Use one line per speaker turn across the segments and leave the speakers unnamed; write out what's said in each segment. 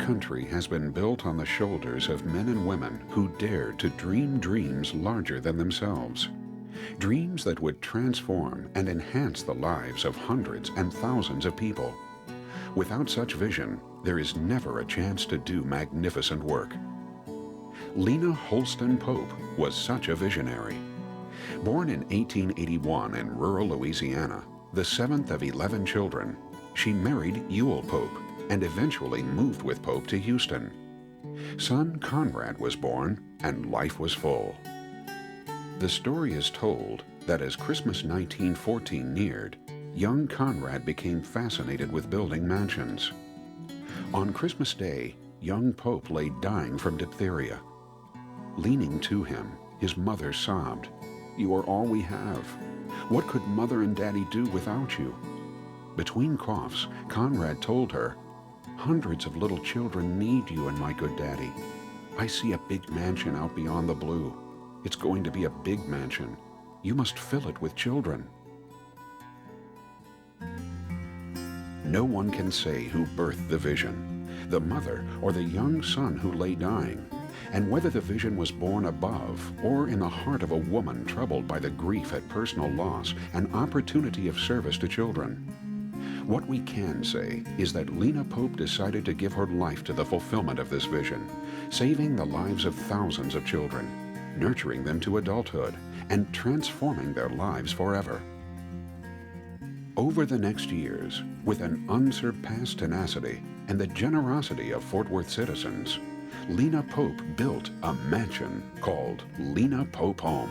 country has been built on the shoulders of men and women who dared to dream dreams larger than themselves. Dreams that would transform and enhance the lives of hundreds and thousands of people. Without such vision, there is never a chance to do magnificent work. Lena Holston Pope was such a visionary. Born in 1881 in rural Louisiana, the seventh of 11 children, she married Ewell Pope and eventually moved with Pope to Houston. Son Conrad was born, and life was full. The story is told that as Christmas 1914 neared, young Conrad became fascinated with building mansions. On Christmas Day, young Pope lay dying from diphtheria. Leaning to him, his mother sobbed, "You are all we have. What could Mother and Daddy do without you?" Between coughs, Conrad told her, "Hundreds of little children need you and my good Daddy. I see a big mansion out beyond the blue. It's going to be a big mansion. You must fill it with children." No one can say who birthed the vision, the mother or the young son who lay dying, and whether the vision was born above or in the heart of a woman troubled by the grief at personal loss and opportunity of service to children. What we can say is that Lena Pope decided to give her life to the fulfillment of this vision, saving the lives of thousands of children, nurturing them to adulthood, and transforming their lives forever. Over the next years, with an unsurpassed tenacity and the generosity of Fort Worth citizens, Lena Pope built a mansion called Lena Pope Home.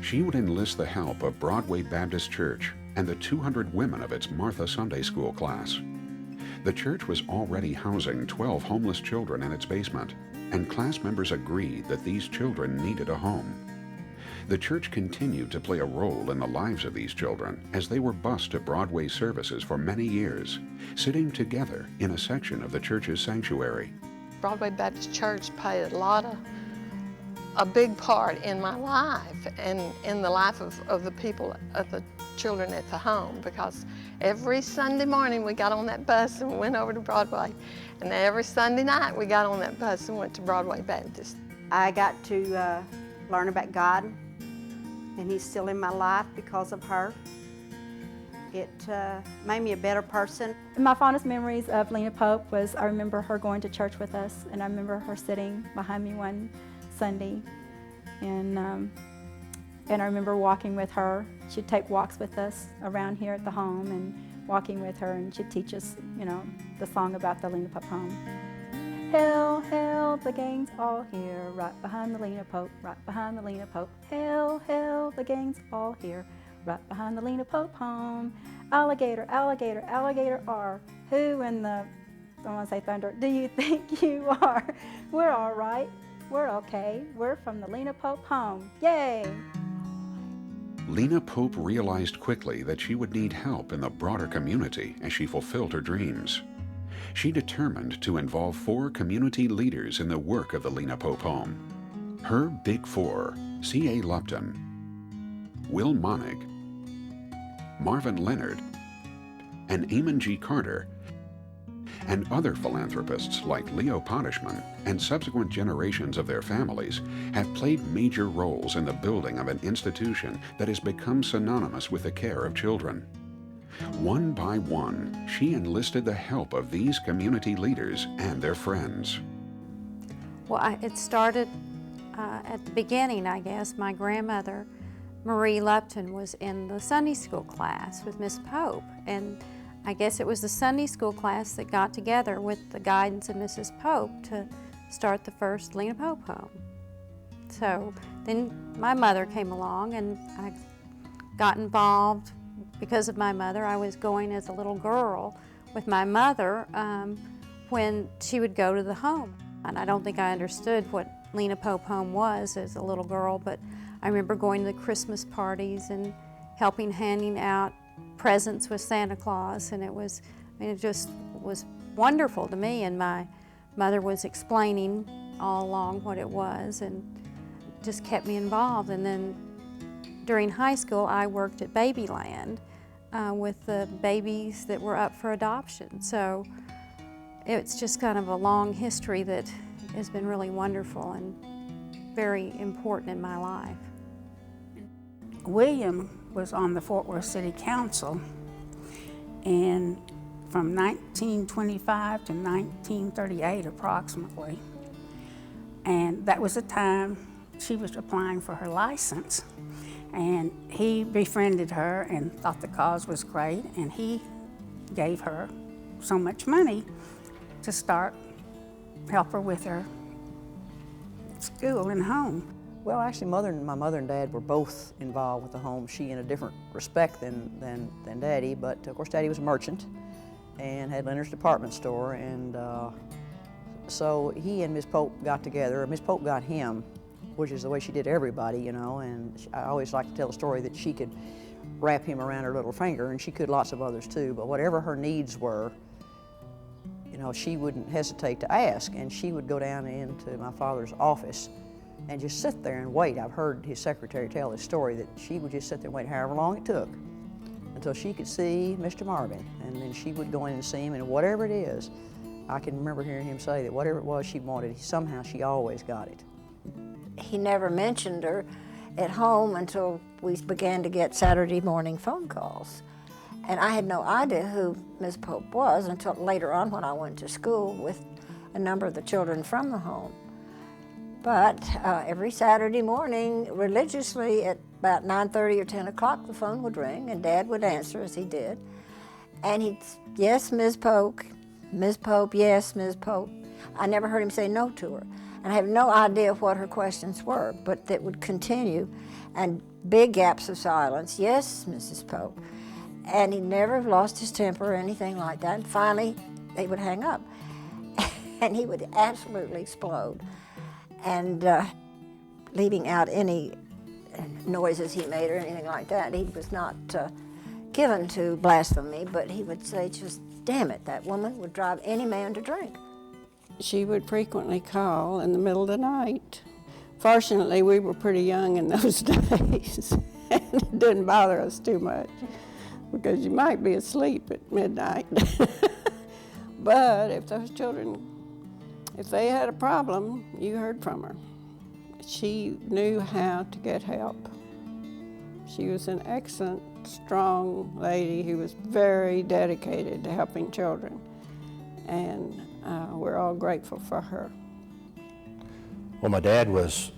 She would enlist the help of Broadway Baptist Church and the 200 women of its Martha Sunday School class. The church was already housing 12 homeless children in its basement, and class members agreed that these children needed a home. The church continued to play a role in the lives of these children as they were bused to Broadway services for many years, sitting together in a section of the church's sanctuary.
Broadway Baptist Church played a big part in my life and in the life of the people, of the children at the home, because every Sunday morning we got on that bus and went over to Broadway, and every Sunday night we got on that bus and went to Broadway Baptist.
I got to learn about God, and He's still in my life because of her. It made me a better person.
My fondest memories of Lena Pope was I remember her going to church with us, and I remember her sitting behind me one Sunday, and I remember walking with her. She'd take walks with us around here at the home and walking with her, and she'd teach us, the song about the Lena Pope home. Hail, hail, the gang's all here, right behind the Lena Pope, right behind the Lena Pope. Hail, hail, the gang's all here, right behind the Lena Pope home. Alligator, alligator, alligator R, who in the, I want to say thunder, do you think you are? We're all right. We're okay. We're from the Lena Pope home. Yay!
Lena Pope realized quickly that she would need help in the broader community as she fulfilled her dreams. She determined to involve 4 community leaders in the work of the Lena Pope home. Her Big Four: C.A. Lupton, Will Monig, Marvin Leonard, and Amon G. Carter, and other philanthropists like Leo Pottishman and subsequent generations of their families have played major roles in the building of an institution that has become synonymous with the care of children. One by one, she enlisted the help of these community leaders and their friends.
Well, it started at the beginning, I guess. My grandmother, Marie Lupton, was in the Sunday school class with Miss Pope, and I guess it was the Sunday school class that got together with the guidance of Mrs. Pope to start the first Lena Pope home. So then my mother came along, and I got involved. Because of my mother, I was going as a little girl with my mother when she would go to the home. And I don't think I understood what Lena Pope home was as a little girl, but I remember going to the Christmas parties and helping handing out presents with Santa Claus, and it just was wonderful to me, and my mother was explaining all along what it was and just kept me involved. And then during high school, I worked at Babyland with the babies that were up for adoption. So it's just kind of a long history that has been really wonderful and very important in my life.
William was on the Fort Worth City Council, and from 1925 to 1938 approximately. And that was the time she was applying for her license. And he befriended her and thought the cause was great, and he gave her so much money to help her with her school and home.
Well, actually, my mother and Dad were both involved with the home. She in a different respect than Daddy, but of course Daddy was a merchant and had Leonard's department store, and so he and Miss Pope got together. Miss Pope got him, which is the way she did everybody, you know, and I always like to tell the story that she could wrap him around her little finger, and she could lots of others too, but whatever her needs were, you know, she wouldn't hesitate to ask, and she would go down into my father's office and just sit there and wait. I've heard his secretary tell this story that she would just sit there and wait however long it took until she could see Mr. Marvin, and then she would go in and see him, and whatever it is, I can remember hearing him say that whatever it was she wanted, somehow she always got it.
He never mentioned her at home until we began to get Saturday morning phone calls. And I had no idea who Miss Pope was until later on when I went to school with a number of the children from the home. But every Saturday morning, religiously at about 9:30 or 10 o'clock, the phone would ring and Dad would answer as he did. And he'd, yes, Ms. Pope, yes, Ms. Pope. I never heard him say no to her. And I have no idea what her questions were, but that would continue. And big gaps of silence, yes, Mrs. Pope. And he never lost his temper or anything like that. And finally, they would hang up. And he would absolutely explode. And leaving out any noises he made or anything like that. He was not given to blasphemy, but he would say, just damn it, that woman would drive any man to drink.
She would frequently call in the middle of the night. Fortunately, we were pretty young in those days, and it didn't bother us too much, because you might be asleep at midnight. But if those children, if they had a problem, you heard from her. She knew how to get help. She was an excellent, strong lady who was very dedicated to helping children, and we're all grateful for her.
Well, my dad was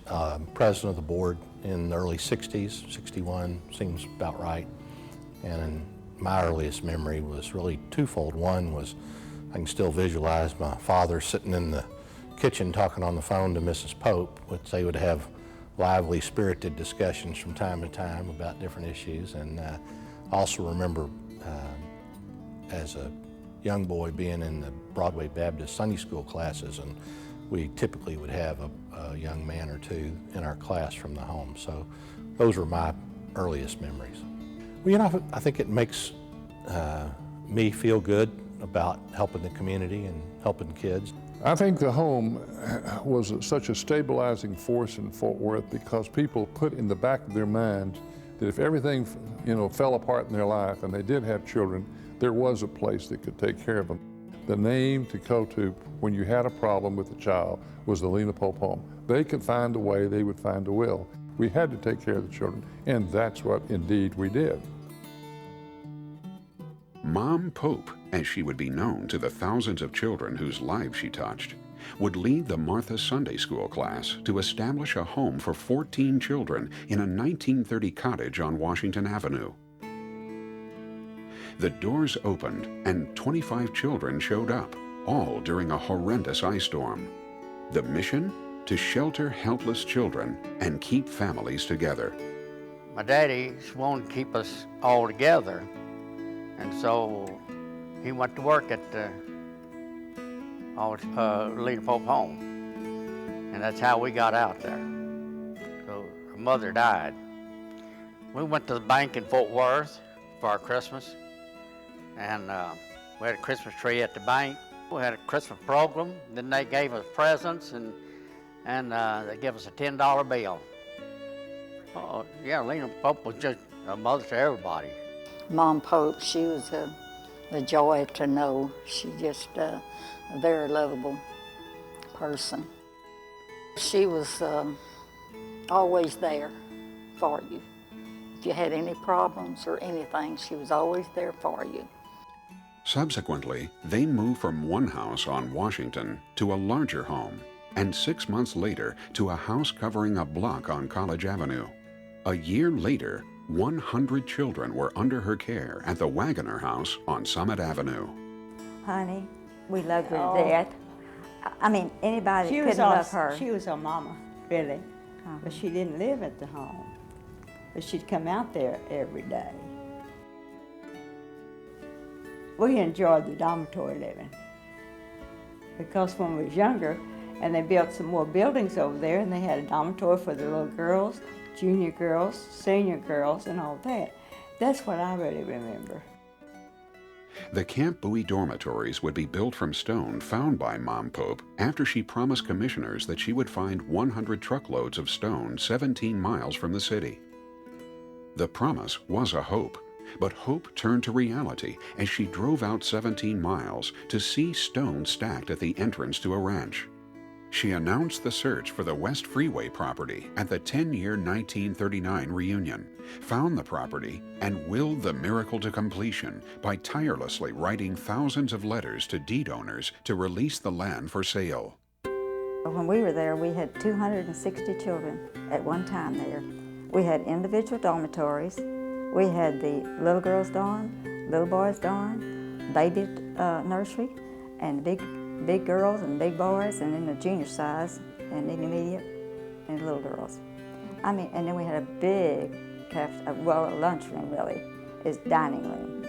president of the board in the early 60s, 61 seems about right, and my earliest memory was really twofold. One was I can still visualize my father sitting in the kitchen talking on the phone to Mrs. Pope, which they would have lively, spirited discussions from time to time about different issues. And I also remember as a young boy being in the Broadway Baptist Sunday school classes, and we typically would have a young man or two in our class from the home. So those were my earliest memories. Well, you know, I think it makes me feel good about helping the community and helping kids.
I think the home was such a stabilizing force in Fort Worth because people put in the back of their minds that if everything, you know, fell apart in their life and they did have children, there was a place that could take care of them. The name to go to when you had a problem with a child was the Lena Pope Home. They could find a way, they would find a will. We had to take care of the children, and that's what indeed we did.
Mom Pope, as she would be known to the thousands of children whose lives she touched, would lead the Martha Sunday School class to establish a home for 14 children in a 1930 cottage on Washington Avenue. The doors opened and 25 children showed up, all during a horrendous ice storm. The mission? To shelter helpless children and keep families together.
My daddy wanted to keep us all together, and so he went to work at the Lena Pope Home, and that's how we got out there. So her mother died. We went to the bank in Fort Worth for our Christmas, and we had a Christmas tree at the bank. We had a Christmas program, then they gave us presents, and they gave us a $10 bill. Yeah, Lena Pope was just a mother to everybody.
Mom Pope, she was a joy to know. She just a very lovable person. She was always there for you. If you had any problems or anything, she was always there for you.
Subsequently, they moved from one house on Washington to a larger home, and 6 months later to a house covering a block on College Avenue. A year later, 100 children were under her care at the Wagoner House on Summit Avenue.
Honey, we loved her to death. I mean, anybody couldn't love her.
She was our mama, really. But she didn't live at the home. But she'd come out there every day. We enjoyed the dormitory living. Because when we was younger, and they built some more buildings over there, and they had a dormitory for the little girls, junior girls, senior girls, and all that. That's what I really remember.
The Camp Bowie dormitories would be built from stone found by Mom Pope after she promised commissioners that she would find 100 truckloads of stone 17 miles from the city. The promise was a hope, but hope turned to reality as she drove out 17 miles to see stone stacked at the entrance to a ranch. She announced the search for the West Freeway property at the 10-year 1939 reunion, found the property, and willed the miracle to completion by tirelessly writing thousands of letters to deed owners to release the land for sale.
When we were there, we had 260 children at one time there. We had individual dormitories. We had the little girls' dorm, little boys' dorm, baby nursery, and big girls and big boys, and then the junior size and intermediate and little girls. I mean, and then we had a big a lunchroom really, is dining room,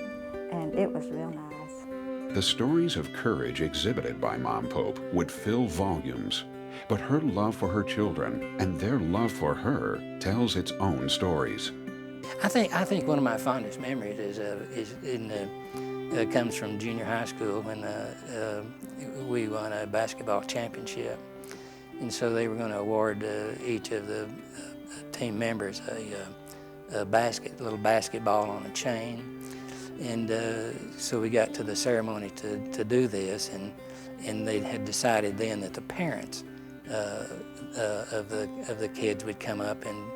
and it was real nice.
The stories of courage exhibited by Mom Pope would fill volumes, but her love for her children and their love for her tells its own stories.
I think one of my fondest memories comes from junior high school when we won a basketball championship, and so they were going to award each of the team members a little basketball on a chain, and so we got to the ceremony to do this, and they had decided then that the parents of the kids would come up and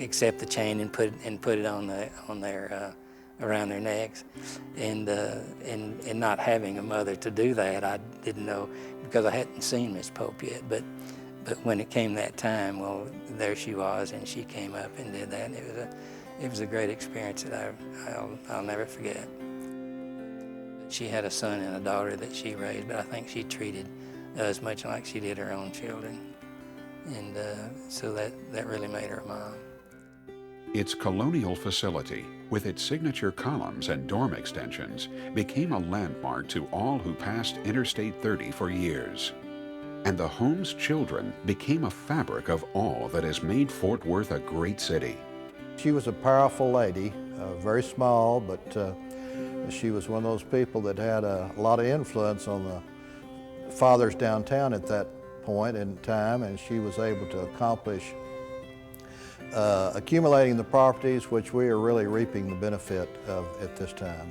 accept the chain and put it on their around their necks, and not having a mother to do that, I didn't know, because I hadn't seen Miss Pope yet. But when it came that time, well, there she was, and she came up and did that, and it was a great experience that I'll never forget. She had a son and a daughter that she raised, but I think she treated us much like she did her own children, and so that really made her a mom.
Its colonial facility, with its signature columns and dorm extensions, became a landmark to all who passed Interstate 30 for years. And the home's children became a fabric of all that has made Fort Worth a great city.
She was a powerful lady, very small, but she was one of those people that had a lot of influence on the fathers downtown at that point in time, and she was able to accomplish accumulating the properties which we are really reaping the benefit of at this time.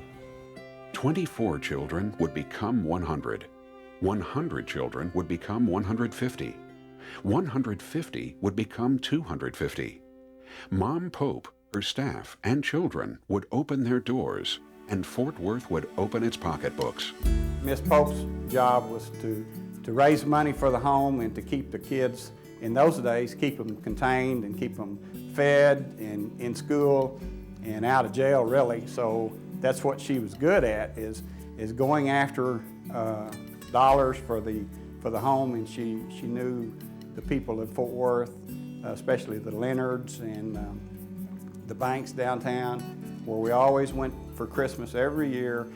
24 children would become 100. 100 children would become 150. 150 would become 250. Mom Pope, her staff, and children would open their doors, and Fort Worth would open its pocketbooks.
Miss Pope's job was to raise money for the home and to keep the kids, in those days, keep them contained and keep them fed and in school and out of jail, really. So that's what she was good at, is going after dollars for the home, and she knew the people of Fort Worth, especially the Leonards and the banks downtown, where we always went for Christmas every year.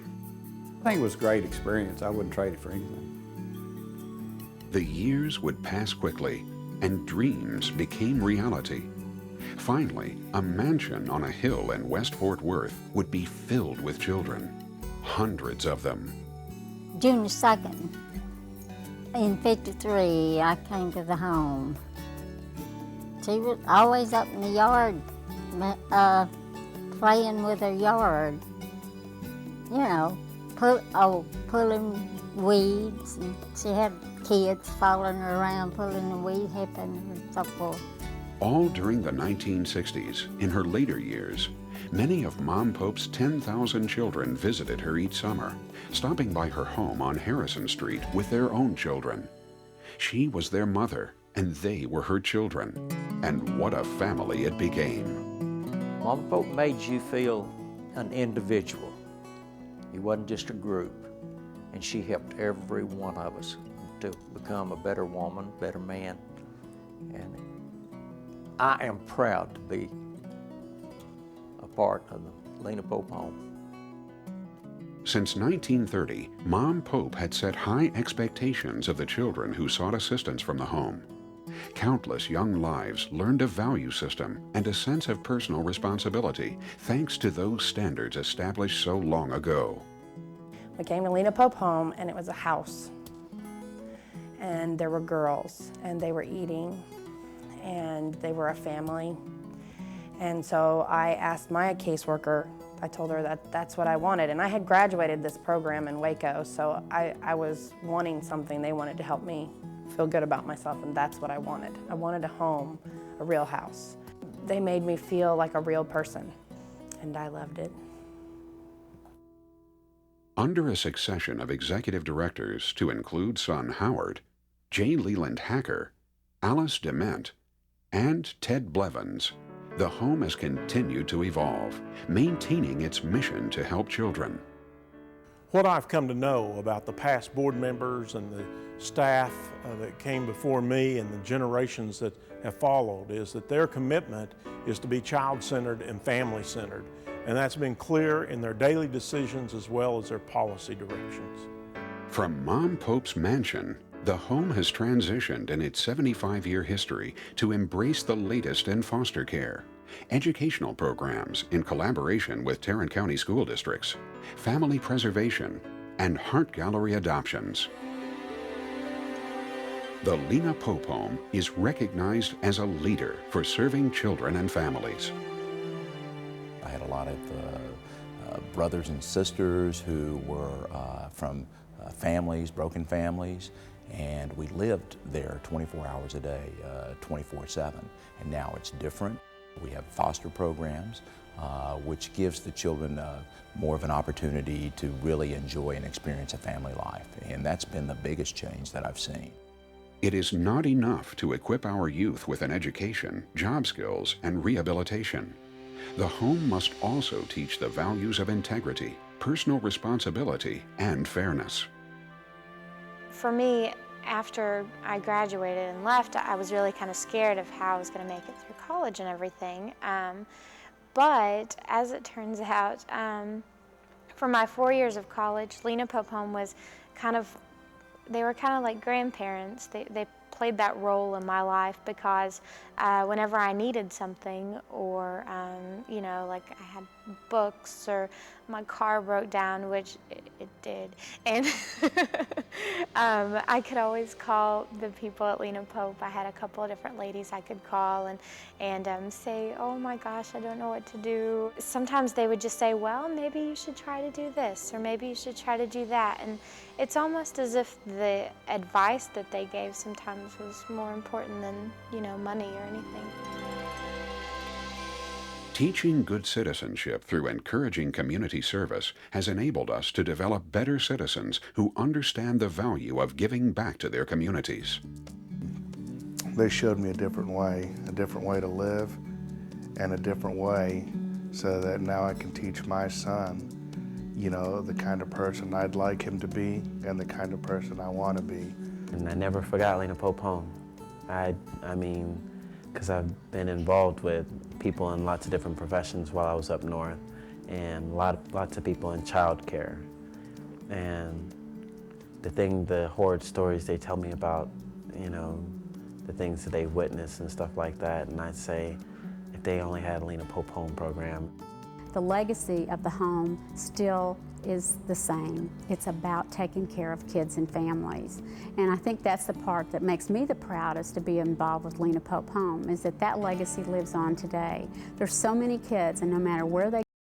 I think it was a great experience. I wouldn't trade it for anything.
The years would pass quickly, and dreams became reality. Finally, a mansion on a hill in West Fort Worth would be filled with children, hundreds of them.
June 2nd, in '53, I came to the home. She was always up in the yard playing with her yard. You know, pulling weeds, and she had kids following her around pulling the weed, helping her and so forth.
All during the 1960s, in her later years, many of Mom Pope's 10,000 children visited her each summer, stopping by her home on Harrison Street with their own children. She was their mother, and they were her children. And what a family it became.
Mama Pope made you feel an individual. You wasn't just a group. And she helped every one of us to become a better woman, better man. And I am proud to be a part of the Lena Pope home.
Since 1930, Mom Pope had set high expectations of the children who sought assistance from the home. Countless young lives learned a value system and a sense of personal responsibility thanks to those standards established so long ago.
We came to Lena Pope home and it was a house. And there were girls and they were eating and they were a family. And so I asked my caseworker, I told her that that's what I wanted. And I had graduated this program in Waco, so I was wanting something. They wanted to help me feel good about myself, and that's what I wanted. I wanted a home, a real house. They made me feel like a real person, and I loved it.
Under a succession of executive directors to include son Howard, J. Leland Hacker, Alice Dement, and Ted Blevins, the home has continued to evolve, maintaining its mission to help children.
What I've come to know about the past board members and the staff that came before me and the generations that have followed is that their commitment is to be child-centered and family-centered. And that's been clear in their daily decisions as well as their policy directions.
From Mom Pope's mansion, the home has transitioned in its 75-year history to embrace the latest in foster care, educational programs in collaboration with Tarrant County school districts, family preservation, and Heart Gallery adoptions. The Lena Pope Home is recognized as a leader for serving children and families.
I had a lot of brothers and sisters who were from families, broken families, and we lived there 24 hours a day, 24/7. And now it's different. We have foster programs, which gives the children more of an opportunity to really enjoy and experience a family life. And that's been the biggest change that I've seen.
It is not enough to equip our youth with an education, job skills, and rehabilitation. The home must also teach the values of integrity, personal responsibility, and fairness.
For me, after I graduated and left, I was really kind of scared of how I was going to make it through college and everything. But as it turns out, for my 4 years of college, Lena Pope Home was they were kind of like grandparents. They played that role in my life because whenever I needed something or, you know, like I had books or my car broke down, which it did, and I could always call the people at Lena Pope. I had a couple of different ladies I could call and say, oh my gosh, I don't know what to do. Sometimes they would just say, well, maybe you should try to do this, or maybe you should try to do that. And it's almost as if the advice that they gave sometimes was more important than, you know, money or anything.
Teaching good citizenship through encouraging community service has enabled us to develop better citizens who understand the value of giving back to their communities.
They showed me a different way to live, and a different way so that now I can teach my son, you know, the kind of person I'd like him to be and the kind of person I want to be.
And I never forgot Lena Pope Home. I mean, because I've been involved with people in lots of different professions while I was up north, and lots of people in child care. And the horrid stories they tell me about, you know, the things that they witnessed and stuff like that, and I'd say, if they only had a Lena Pope Home program.
The legacy of the home still is the same. It's about taking care of kids and families. And I think that's the part that makes me the proudest to be involved with Lena Pope Home, is that legacy lives on today. There's so many kids, and no matter where they